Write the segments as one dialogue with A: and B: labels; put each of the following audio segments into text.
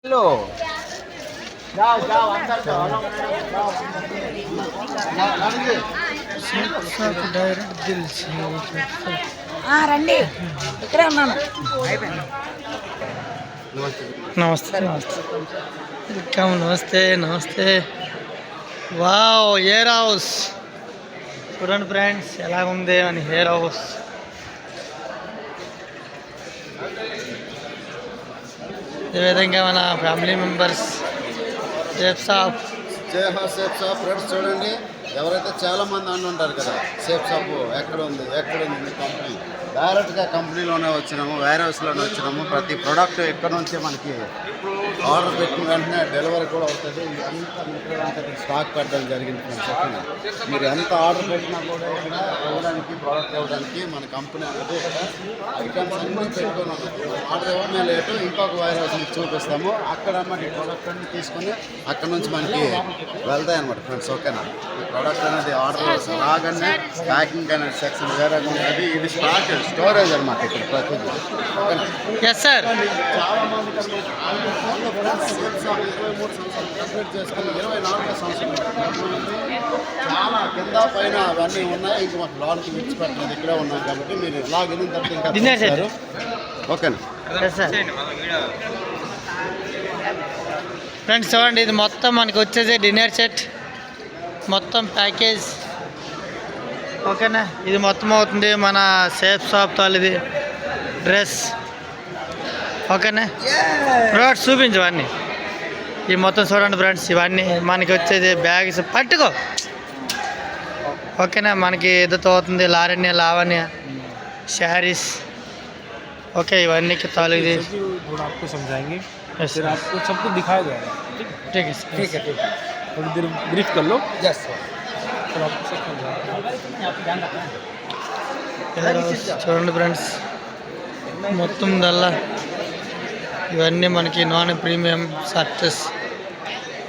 A: लो जाओ जाओ अंदर जाओ
B: డైరెక్ట్ తెలిసి
C: రండి ఇక్కడే ఉన్నాను.
B: నమస్తే నమస్తే వెల్కమ్ నమస్తే నమస్తే. వావ్ హెయిర్ హౌస్ చూడండి ఫ్రెండ్స్ ఎలా ఉంది అని హెయిర్ హౌస్. ఈ విధంగా మన family members shape shop
A: shape shop friends చూడండి. ఎవరైతే చాలా మంది అంటుంటారు కదా షేప్ షాప్ ఎక్కడ ఉంది మీ కంపెనీ, డైరెక్ట్గా కంపెనీలోనే వచ్చినాము, వేర్ హౌస్లోనే వచ్చినాము. ప్రతి ప్రోడక్ట్ ఇక్కడ నుంచి మనకి ఆర్డర్ పెట్టిన వెంటనే డెలివరీ కూడా అవుతుంది. ఇదంతా మీకు స్టాక్ పెట్టడం జరిగింది ఫ్రెండ్స్. ఓకేనా, మీరు ఎంత ఆర్డర్ పెట్టినా కూడా ఇక్కడ ఇవ్వడానికి ప్రోడక్ట్ ఇవ్వడానికి మన కంపెనీ అనేది ఐటమ్స్ అన్నీ పెట్టుకొని ఉన్నది. ఆర్డర్ ఇవ్వడమే లేటు, ఇంకొక వేర్ హౌస్ మీకు చూపిస్తాము. అక్కడ అన్నమాట ఈ ప్రోడక్ట్ అన్ని తీసుకొని అక్కడ నుంచి మనకి వెళ్తాయి అనమాట ఫ్రెండ్స్. ఓకేనా, ఈ ప్రోడక్ట్ అనేది ఆర్డర్ రాగానే ప్యాకింగ్ అనేది సెక్షన్ వేరే ఉంటుంది. ఇది స్టోరేజ్ అనమాట ఇక్కడ ప్రతిదీ. ఓకేనా,
B: ఎస్ సార్.
A: చాలా మంది 23 సంవత్సరాలు కంప్లీట్ చేసుకుని 24వ సంవత్సరం చాలా కింద పైన అవన్నీ ఉన్నాయి. ఇంక మాకు లోన్కి విడిచిపెట్టలేదు, ఇక్కడే ఉన్నాం కాబట్టి మీరు లాగ్ అయిన తర్వాత ఇంకా చేస్తారు. ఓకేనా
B: ఫ్రెండ్స్ చూడండి, ఇది మొత్తం మనకి వచ్చేసి డిన్నర్ సెట్ మొత్తం ప్యాకేజ్. ఓకేనా, ఇది మొత్తం అవుతుంది మన షేప్ షాప్ తాలిది డ్రెస్. ఓకేనా, ప్రోడక్ట్స్ చూపించవన్నీ ఈ మొత్తం చూడండి ఫ్రెండ్స్. ఇవన్నీ మనకి వచ్చేది బ్యాగ్స్ పట్టుకో. ఓకేనా, మనకి ఎదుతో అవుతుంది లావణ్య లావణ్య శారీస్. ఓకే, ఇవన్నీ తాలూది
D: आपको समझाएंगे, फिर आपको सब कुछ दिखाया जाएगा.
B: ठीक है ठीक है ठीक है.
D: थोड़ी देर ब्रीफ कर लो.
A: यस
D: फिर आपको सब
B: చూడండి ఫ్రెండ్స్, మొత్తం దల్లా ఇవన్నీ మనకి నాన్ ప్రీమియం షర్ట్స్.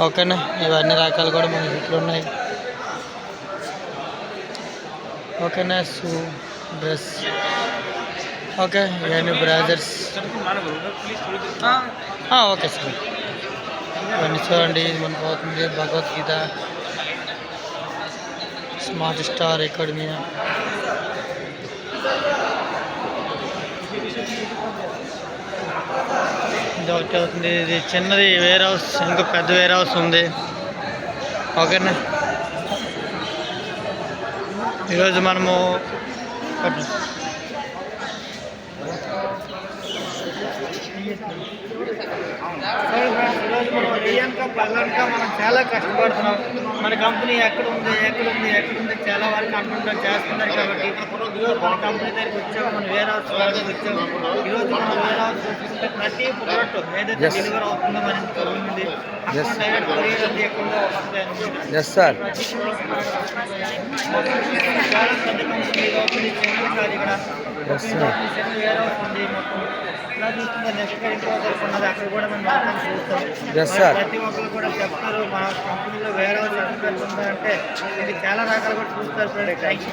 B: ఓకేనా, ఇవన్నీ రకాలు కూడా మనకి ఇక్కడ ఉన్నాయి. ఓకేనా, షూ డ్రెస్. ఓకే, ఇవన్నీ బ్రాజర్స్. ఓకే సార్, ఇవన్నీ చూడండి. ఇది మనకు అవుతుంది భగవద్గీత, స్మార్ట్ స్టార్ అకాడమీ. ఇది ఒకటి అవుతుంది. ఇది చిన్నది వేర్ హౌస్, ఇంకా పెద్ద వేర్ హౌస్ ఉంది. ఓకేనా, ఈరోజు మనము ఈరోజు మనం రియాన్గా పల్లెన్గా మనం చాలా కష్టపడుతున్నాం. మన కంపెనీ ఎక్కడుంది చాలా వరకు అనుకుంటాం చేస్తున్నారు. కాబట్టి ఈరోజు మన కంపెనీ దగ్గరికి వచ్చాము, మన వేర్ హౌస్ వాళ్ళకి వచ్చాము. ఈరోజు మన వేర్ హౌస్ చూసుకుంటే ప్రతి ప్రోడక్ట్ ఏదైతే డెలివరీ అవుతుందో మన ఇంటికి ఉంది. అక్కడ డైరెక్ట్ కొరియర్ అది ఎక్కడో వస్తాయి. చాలా పెద్ద కంపెనీ అవుతుంది. ఇక్కడ వేర్ హౌస్ ఉంది. మొత్తం ఇలా చూస్తుంటే నెక్స్ట్ ఉన్నది అక్కడ కూడా మనం చూస్తాం. ప్రతి ఒక్కరు కూడా చెప్తారు మన కంపెనీలో వేరే వాళ్ళు ఉందంటే ఇది చాలా రకాలు కూడా చూస్తారు. Thank you.